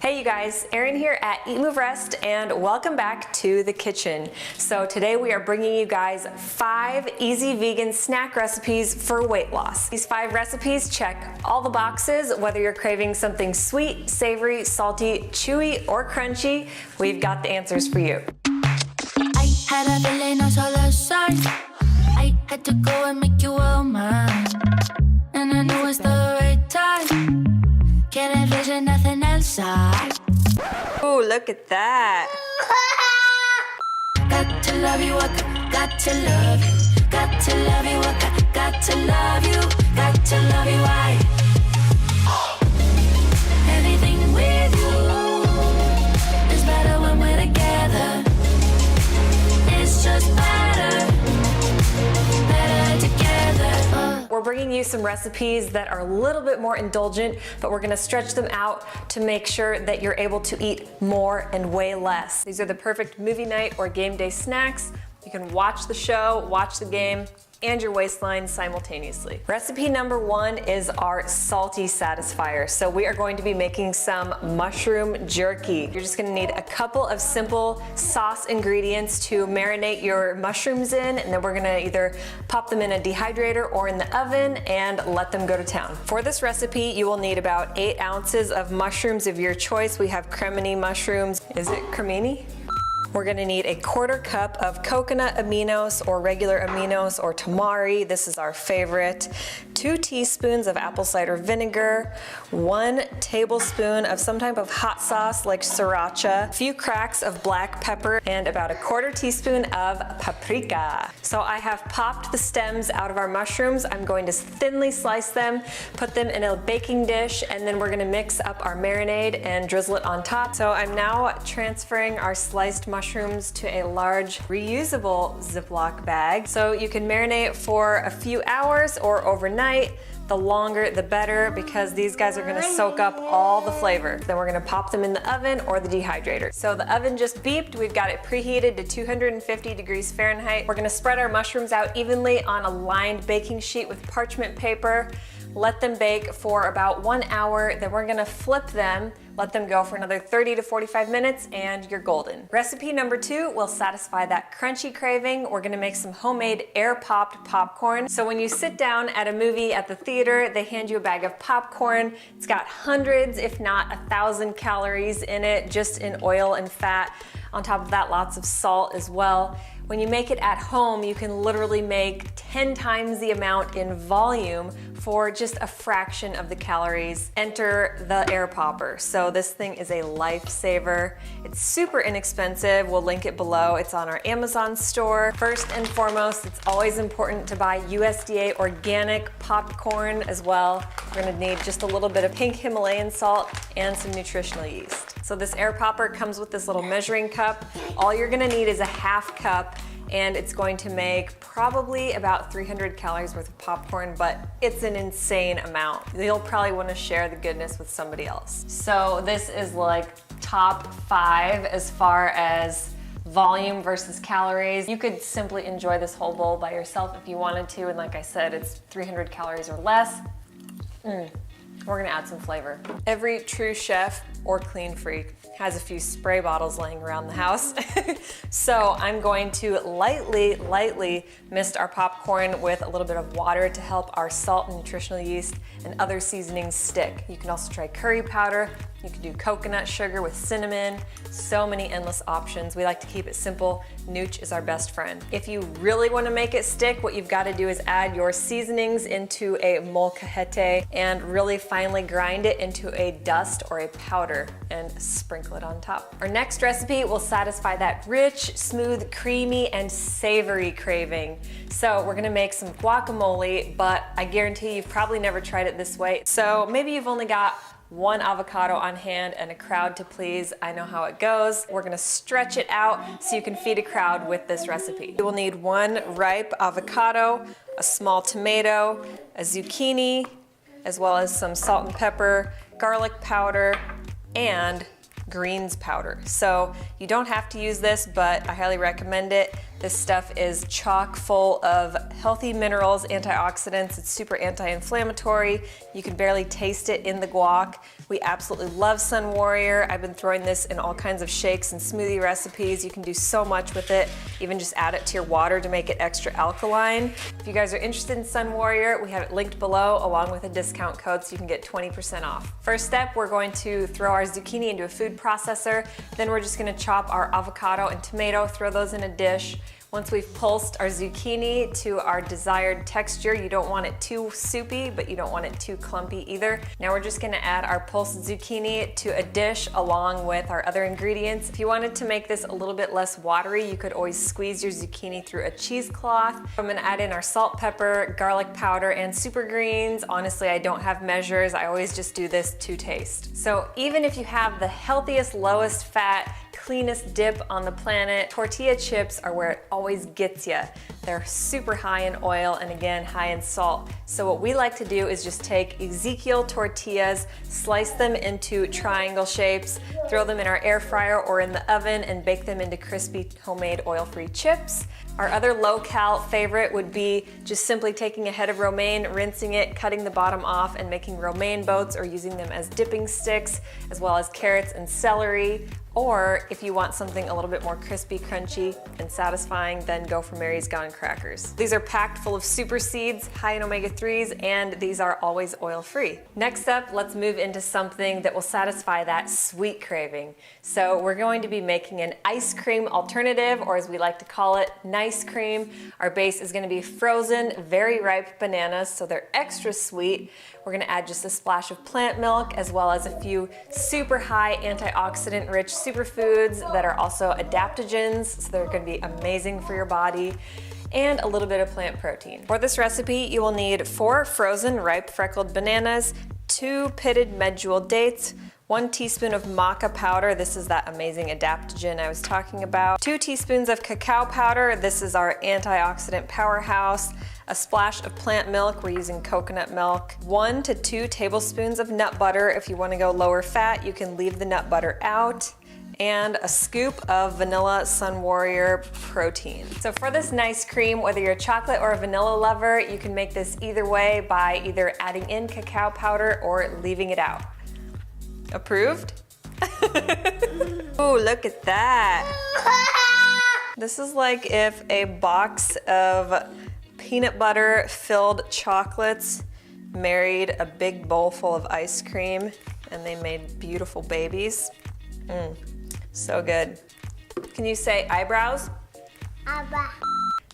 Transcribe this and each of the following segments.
Hey you guys, Erin here at Eat Move Rest and welcome back to the kitchen. So today we are bringing you guys 5 easy vegan snack recipes for weight loss. These 5 recipes check all the boxes, whether you're craving something sweet, savory, salty, chewy, or crunchy, we've got the answers for you. I had a feeling on solo side. I had to go and make you all mine. And I knew it's the right time. Can't envision nothing else. Ooh, look at that. Got to love you, I got to love you. Got to love you, I got to love you. Got to love you, I. Everything with you is better when we're together. It's just better together. We're bringing you some recipes that are a little bit more indulgent, but we're gonna stretch them out to make sure that you're able to eat more and way less. These are the perfect movie night or game day snacks. You can watch the show, watch the game, and your waistline simultaneously. Recipe number 1 is our salty satisfier. So we are going to be making some mushroom jerky. You're just gonna need a couple of simple sauce ingredients to marinate your mushrooms in, and then we're gonna either pop them in a dehydrator or in the oven and let them go to town. For this recipe, you will need about 8 ounces of mushrooms of your choice. We have cremini mushrooms. Is it cremini? We're gonna need a 1/4 cup of coconut aminos or regular aminos or tamari. This is our favorite. 2 teaspoons of apple cider vinegar, 1 tablespoon of some type of hot sauce like sriracha, a few cracks of black pepper, and about a 1/4 teaspoon of paprika. So I have popped the stems out of our mushrooms. I'm going to thinly slice them, put them in a baking dish, and then we're gonna mix up our marinade and drizzle it on top. So I'm now transferring our sliced mushrooms to a large reusable Ziploc bag. So you can marinate for a few hours or overnight. The longer the better, because these guys are gonna soak up all the flavor. Then we're gonna pop them in the oven or the dehydrator. So the oven just beeped. We've got it preheated to 250 degrees Fahrenheit. We're gonna spread our mushrooms out evenly on a lined baking sheet with parchment paper. Let them bake for about 1 hour. Then we're gonna flip them, let them go for another 30 to 45 minutes, and you're golden. Recipe number 2 will satisfy that crunchy craving. We're gonna make some homemade air-popped popcorn. So when you sit down at a movie at the theater, they hand you a bag of popcorn. It's got hundreds, if not 1,000 calories in it, just in oil and fat. On top of that, lots of salt as well. When you make it at home, you can literally make 10 times the amount in volume for just a fraction of the calories. Enter the air popper. So this thing is a lifesaver. It's super inexpensive. We'll link it below. It's on our Amazon store. First and foremost, it's always important to buy USDA organic popcorn as well. We're gonna need just a little bit of pink Himalayan salt and some nutritional yeast. So this air popper comes with this little measuring cup. All you're gonna need is a 1/2 cup, and it's going to make probably about 300 calories worth of popcorn, but it's an insane amount. You'll probably wanna share the goodness with somebody else. So this is like top 5 as far as volume versus calories. You could simply enjoy this whole bowl by yourself if you wanted to, and like I said, it's 300 calories or less. We're gonna add some flavor. Every true chef or clean freak has a few spray bottles laying around the house. So I'm going to lightly mist our popcorn with a little bit of water to help our salt and nutritional yeast and other seasonings stick. You can also try curry powder. You can do coconut sugar with cinnamon. So many endless options. We like to keep it simple. Nooch is our best friend. If you really want to make it stick, what you've got to do is add your seasonings into a molcajete and really finely grind it into a dust or a powder and sprinkle it on top. Our next recipe will satisfy that rich, smooth, creamy, and savory craving. So we're gonna make some guacamole, but I guarantee you've probably never tried it this way. So maybe you've only got 1 avocado on hand and a crowd to please. I know how it goes. We're gonna stretch it out so you can feed a crowd with this recipe. You will need 1 ripe avocado, a small tomato, a zucchini, as well as some salt and pepper, garlic powder, and greens powder. So you don't have to use this, but I highly recommend it. This stuff is chock full of healthy minerals, antioxidants. It's super anti-inflammatory. You can barely taste it in the guac. We absolutely love Sun Warrior. I've been throwing this in all kinds of shakes and smoothie recipes. You can do so much with it. Even just add it to your water to make it extra alkaline. If you guys are interested in Sun Warrior, we have it linked below along with a discount code so you can get 20% off. First step, we're going to throw our zucchini into a food processor. Then we're just gonna chop our avocado and tomato, throw those in a dish. Once we've pulsed our zucchini to our desired texture, you don't want it too soupy, but you don't want it too clumpy either. Now we're just gonna add our pulsed zucchini to a dish along with our other ingredients. If you wanted to make this a little bit less watery, you could always squeeze your zucchini through a cheesecloth. I'm gonna add in our salt, pepper, garlic powder, and super greens. Honestly, I don't have measures. I always just do this to taste. So even if you have the healthiest, lowest fat, cleanest dip on the planet, tortilla chips are where it always gets you. They're super high in oil and again, high in salt. So what we like to do is just take Ezekiel tortillas, slice them into triangle shapes, throw them in our air fryer or in the oven and bake them into crispy homemade oil-free chips. Our other low-cal favorite would be just simply taking a head of romaine, rinsing it, cutting the bottom off, and making romaine boats or using them as dipping sticks, as well as carrots and celery. Or if you want something a little bit more crispy, crunchy, and satisfying, then go for Mary's Gone crackers. These are packed full of super seeds, high in omega-3s, and these are always oil-free. Next up, let's move into something that will satisfy that sweet craving. So we're going to be making an ice cream alternative, or as we like to call it, nice cream. Our base is gonna be frozen, very ripe bananas, so they're extra sweet. We're gonna add just a splash of plant milk as well as a few super high antioxidant rich superfoods that are also adaptogens, so they're gonna be amazing for your body, and a little bit of plant protein. For this recipe, you will need 4 frozen ripe freckled bananas, 2 pitted medjool dates, 1 teaspoon of maca powder, this is that amazing adaptogen I was talking about, 2 teaspoons of cacao powder, this is our antioxidant powerhouse, a splash of plant milk, we're using coconut milk, 1 to 2 tablespoons of nut butter. If you want to go lower fat, you can leave the nut butter out, and a scoop of vanilla Sun Warrior protein. So for this nice cream, whether you're a chocolate or a vanilla lover, you can make this either way by either adding in cacao powder or leaving it out. Approved? Oh, look at that. This is like if a box of peanut butter filled chocolates married a big bowl full of ice cream and they made beautiful babies. So good. Can you say eyebrows? Eyebrow.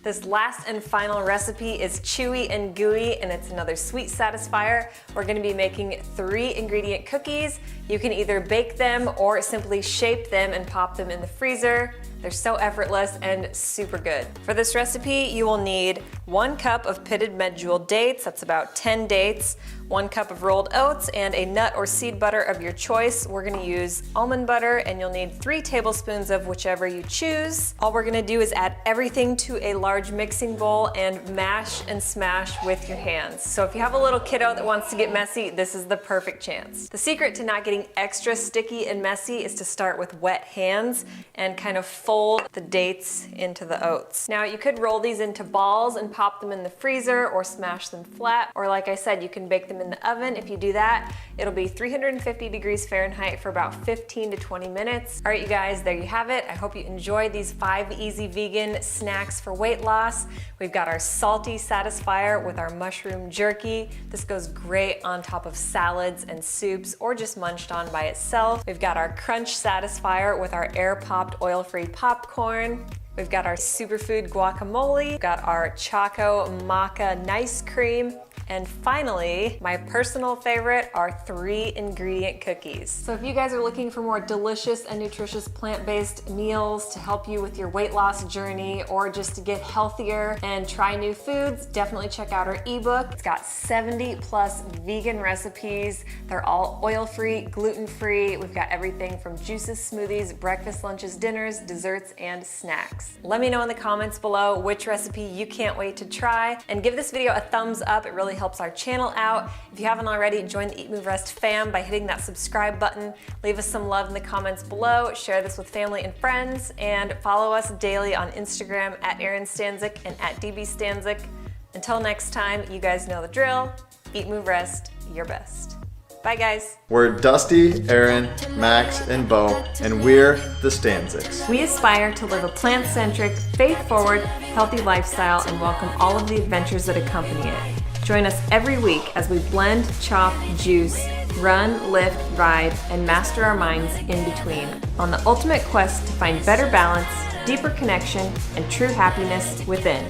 This last and final recipe is chewy and gooey, and it's another sweet satisfier. We're gonna be making 3 ingredient cookies. You can either bake them or simply shape them and pop them in the freezer. They're so effortless and super good. For this recipe, you will need 1 cup of pitted medjool dates, that's about 10 dates, 1 cup of rolled oats, and a nut or seed butter of your choice. We're gonna use almond butter, and you'll need 3 tablespoons of whichever you choose. All we're gonna do is add everything to a large mixing bowl and mash and smash with your hands. So if you have a little kiddo that wants to get messy, this is the perfect chance. The secret to not getting extra sticky and messy is to start with wet hands and kind of fold the dates into the oats. Now you could roll these into balls and pop them in the freezer or smash them flat, or like I said, you can bake them in the oven. If you do that, it'll be 350 degrees Fahrenheit for about 15 to 20 minutes. All right, you guys, there you have it. I hope you enjoyed these 5 easy vegan snacks for weight loss. We've got our salty satisfier with our mushroom jerky. This goes great on top of salads and soups or just munched on by itself. We've got our crunch satisfier with our air-popped oil-free popcorn. We've got our superfood guacamole. We've got our Choco Maca Nice Cream. And finally, my personal favorite are 3 ingredient cookies. So if you guys are looking for more delicious and nutritious plant-based meals to help you with your weight loss journey or just to get healthier and try new foods, definitely check out our ebook. It's got 70+ vegan recipes. They're all oil-free, gluten-free. We've got everything from juices, smoothies, breakfast, lunches, dinners, desserts, and snacks. Let me know in the comments below which recipe you can't wait to try, and give this video a thumbs up. It really helps our channel out. If you haven't already, join the Eat, Move, Rest fam by hitting that subscribe button. Leave us some love in the comments below, share this with family and friends, and follow us daily on Instagram at Erin Stanzik and at DB Stanzik. Until next time, you guys know the drill. Eat, move, rest, your best. Bye, guys. We're Dusty, Erin, Max, and Bo, and we're the Stanziks. We aspire to live a plant-centric, faith-forward, healthy lifestyle and welcome all of the adventures that accompany it. Join us every week as we blend, chop, juice, run, lift, ride, and master our minds in between on the ultimate quest to find better balance, deeper connection, and true happiness within.